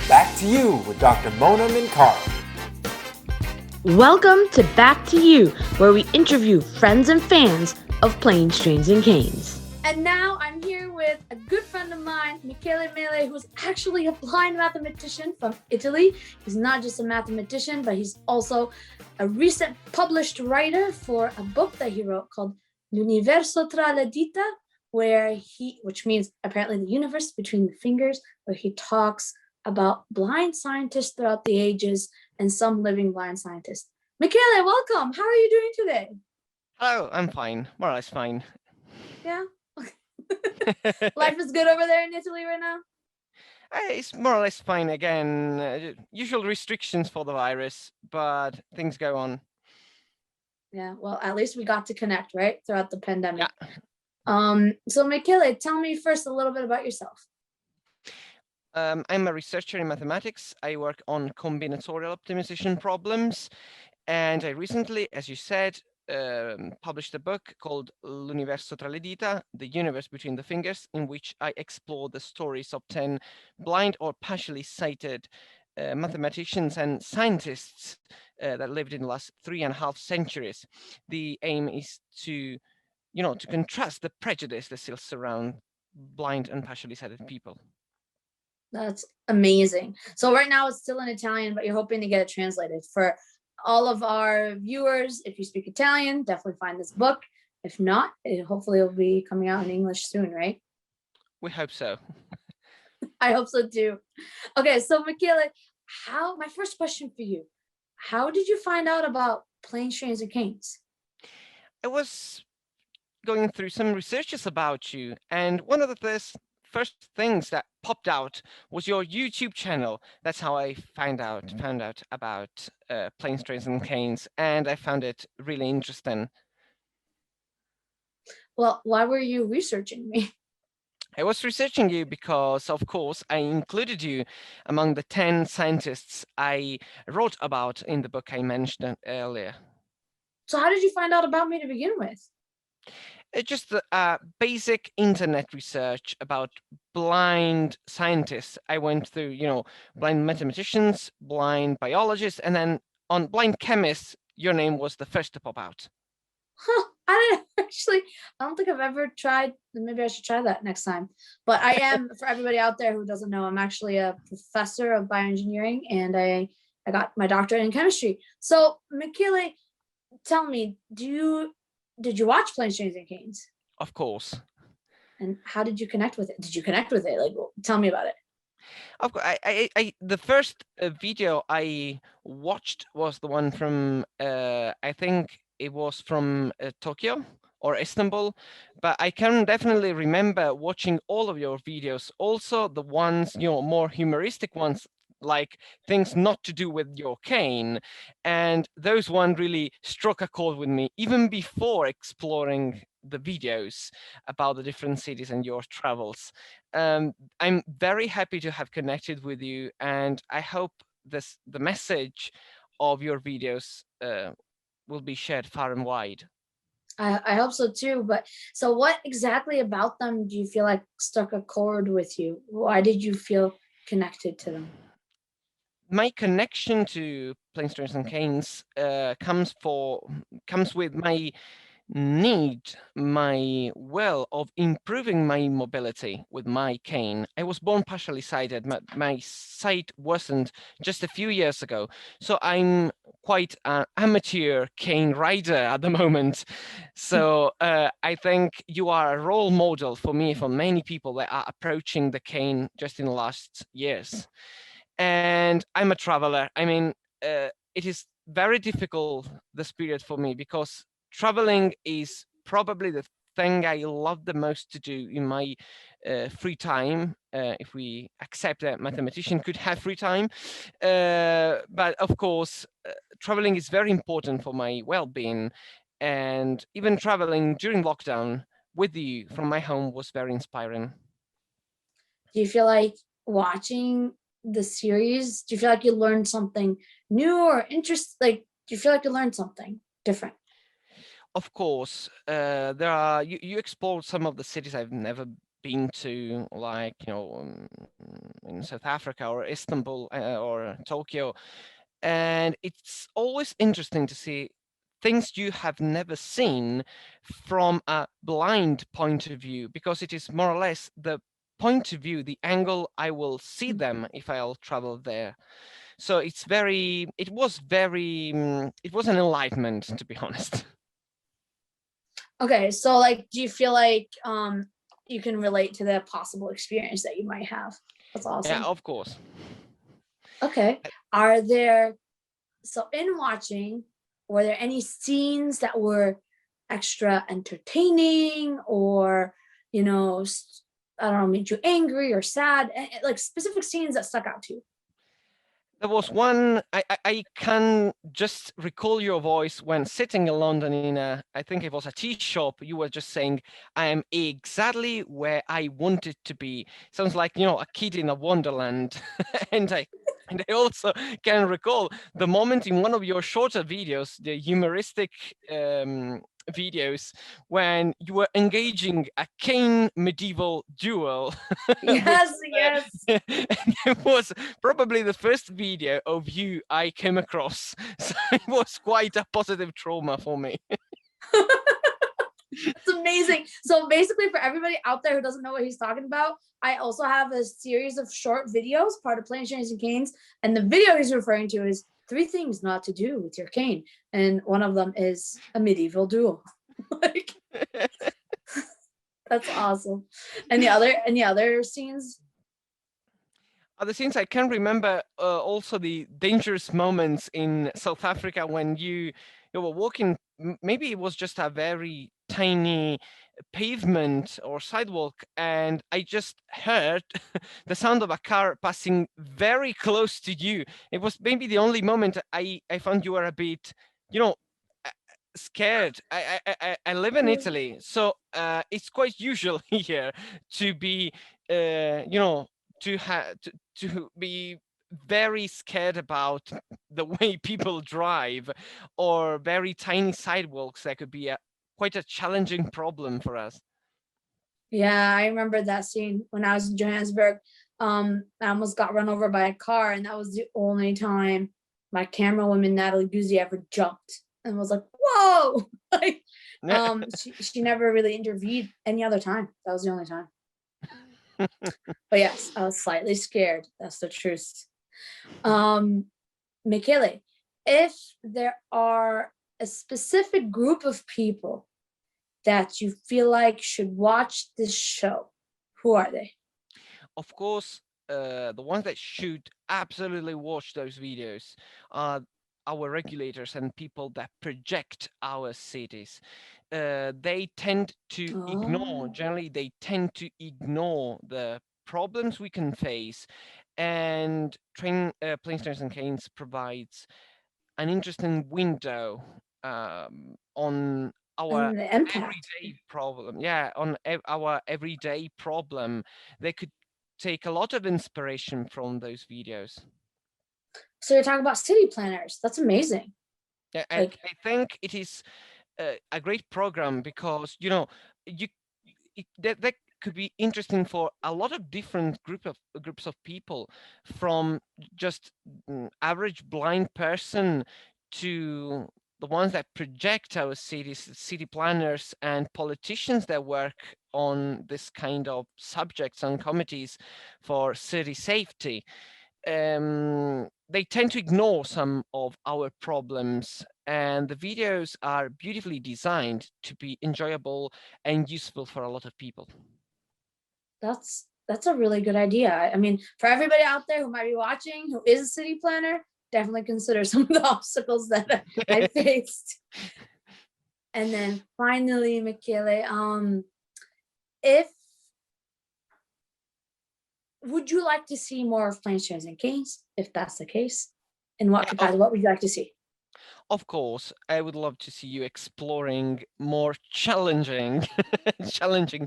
Back to You with Dr. Mona Minkara. Welcome to Back to You, where we interview friends and fans of Planes, Trains, and Canes. And now I'm here with a good friend of mine, Michele Mele, who's actually a blind mathematician from Italy. He's not just a mathematician, but he's also a recent published writer for a book that he wrote called L'universo tra le dita, which means apparently the universe between the fingers, where he talks about blind scientists throughout the ages and some living blind scientists. Michele, welcome. How are you doing today? Hello, I'm fine. More or less fine. Yeah. Life is good over there in Italy right now? It's more or less fine again. Usual restrictions for the virus, but things go on. Yeah, well, at least we got to connect, right? Throughout the pandemic. Yeah. So Michele, tell me first a little bit about yourself. I'm a researcher in mathematics. I work on combinatorial optimization problems. And I recently, as you said, published a book called L'universo tra le dita, The Universe Between the Fingers, in which I explore the stories of 10 blind or partially sighted mathematicians and scientists that lived in the last 3.5 centuries. The aim is to contrast the prejudice that still surround blind and partially sighted people. That's amazing. So right now it's still in Italian, but you're hoping to get it translated. For all of our viewers, if you speak Italian, definitely find this book. If not, hopefully it'll be coming out in English soon, right? We hope so. I hope so too. Okay, so Michele, my first question for you, how did you find out about Planes, Trains, and Canes? I was going through some researches about you, and one of the first things that popped out was your YouTube channel. That's how I found out about Planes, Trains, and Canes, and I found it really interesting. Well, why were you researching me? I was researching you because, of course, I included you among the 10 scientists I wrote about in the book I mentioned earlier. So how did you find out about me to begin with? It's just basic internet research about blind scientists. I went through, blind mathematicians, blind biologists, and then on blind chemists, your name was the first to pop out. Huh, I don't think I've ever tried. Maybe I should try that next time. But I am, for everybody out there who doesn't know, I'm actually a professor of bioengineering, and I got my doctorate in chemistry. So Michele, tell me, did you watch Planes, Trains, and Canes? Of course. And how did you connect with it? Did you connect with it? Like, tell me about it. Of course, the first video I watched was the one from I think it was from Tokyo or Istanbul, but I can definitely remember watching all of your videos. Also, the ones more humoristic ones, like things not to do with your cane, and those one really struck a chord with me even before exploring the videos about the different cities and your travels. I'm very happy to have connected with you, and I hope the message of your videos will be shared far and wide. I hope so too. But so what exactly about them do you feel like struck a chord with you? Why did you feel connected to them? My connection to Planes, Trains, and Canes comes with my my will of improving my mobility with my cane. I was born partially sighted. My sight wasn't just a few years ago. So I'm quite an amateur cane rider at the moment. So I think you are a role model for me, for many people that are approaching the cane just in the last years. And I'm a traveler. I mean, it is very difficult this period for me because traveling is probably the thing I love the most to do in my free time, if we accept that mathematician could have free time. But of course, traveling is very important for my well-being, and even traveling during lockdown with you from my home was very inspiring. Do you feel like watching the series, do you feel like you learned something new or do you feel like you learned something different? Of course, you explored some of the cities I've never been to, like, in South Africa or Istanbul or Tokyo, and it's always interesting to see things you have never seen from a blind point of view, because it is more or less the point of view, the angle I will see them if I'll travel there. So it was an enlightenment, to be honest. Okay, so like, do you feel like you can relate to the possible experience that you might have? That's awesome. Yeah, of course. Okay, so in watching, were there any scenes that were extra entertaining, or I don't know, made you angry or sad, like specific scenes that stuck out to you? There was one, I can just recall your voice when sitting in London in I think it was a tea shop. You were just saying, I am exactly where I wanted to be. Sounds like, a kid in a wonderland. and I also can recall the moment in one of your shorter videos, the humoristic videos, when you were engaging a cane medieval duel. Yes. It was probably the first video of you I came across, so it was quite a positive trauma for me. It's amazing. So basically, for everybody out there who doesn't know what he's talking about, I also have a series of short videos, part of Planes, Trains, and Canes, and the video he's referring to is 3 things not to do with your cane, and one of them is a medieval duel. Like, that's awesome. Any other scenes? Other scenes I can remember, also the dangerous moments in South Africa when you were walking. Maybe it was just a very tiny pavement or sidewalk, and I just heard the sound of a car passing very close to you. It was maybe the only moment I found you were a bit, scared. I live in Italy, so it's quite usual here to be, to be very scared about the way people drive, or very tiny sidewalks that could be quite a challenging problem for us. Yeah, I remember that scene when I was in Johannesburg. I almost got run over by a car, and that was the only time my camera woman Natalie Guzzi ever jumped and was like, "Whoa!" Like, she never really intervened any other time. That was the only time. But yes, I was slightly scared. That's the truth. Michele, if there are a specific group of people that you feel like should watch this show, who are they? Of course, the ones that should absolutely watch those videos are our regulators and people that project our cities. They tend to ignore, generally, they tend to ignore the problems we can face. And Planes, Trains and Canes provides an interesting window on our And the impact. everyday problem. Yeah, on our everyday problem. They could take a lot of inspiration from those videos. So you're talking about city planners. That's amazing. Yeah, and I think it is a great program because that could be interesting for a lot of different groups of people, from just average blind person to the ones that project our cities, city planners and politicians that work on this kind of subjects on committees for city safety. They tend to ignore some of our problems, and the videos are beautifully designed to be enjoyable and useful for a lot of people. That's a really good idea. I mean, for everybody out there who might be watching, who is a city planner, definitely consider some of the obstacles that I faced. And then finally, Michele, would you like to see more of Planes, Trains, and Canes? If that's the case, in what capacity? What would you like to see? Of course, I would love to see you exploring more challenging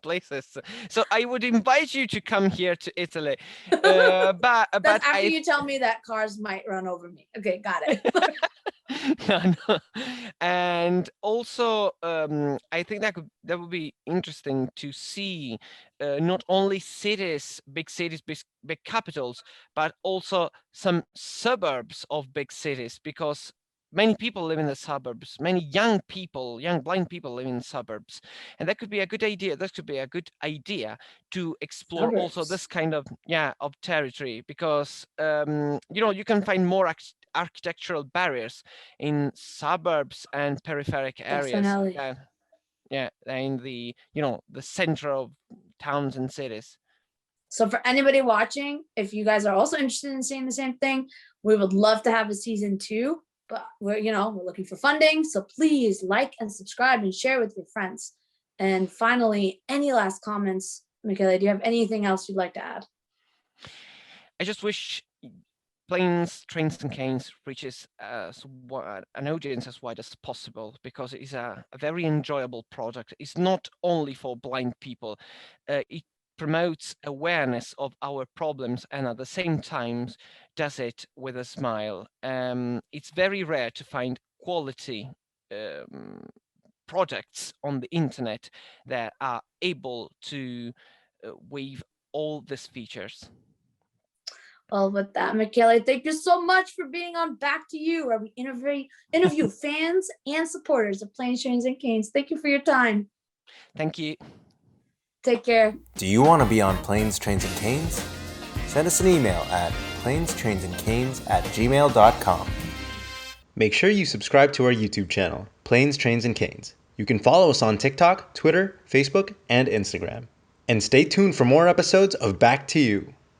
places. So I would invite you to come here to Italy. But That's after you tell me that cars might run over me. Okay, got it. Yeah, no. And also, I think that would be interesting to see not only cities, big capitals, but also some suburbs of big cities, because many people live in the suburbs. Many young people, young blind people live in suburbs, and that could be a good idea. That could be a good idea to explore also Suburbs. this kind of of territory, because you can find more architectural barriers in suburbs and peripheric areas Definitely. than in the center of towns and cities. So for anybody watching, if you guys are also interested in seeing the same thing, we would love to have a season 2. But we're looking for funding. So please like and subscribe and share with your friends. And finally, any last comments, Michele? Do you have anything else you'd like to add? I just wish Planes, Trains and Canes reaches an audience as wide as possible, because it is a very enjoyable product. It's not only for blind people. It promotes awareness of our problems, and at the same time does it with a smile. It's very rare to find quality products on the internet that are able to weave all these features. Well, with that, Michele, thank you so much for being on Back to You, where we interview fans and supporters of Planes, Trains, and Canes. Thank you for your time. Thank you. Take care. Do you want to be on Planes, Trains, and Canes? Send us an email at planestrainsandcanes@gmail.com. Make sure you subscribe to our YouTube channel, Planes, Trains, and Canes. You can follow us on TikTok, Twitter, Facebook, and Instagram. And stay tuned for more episodes of Back to You.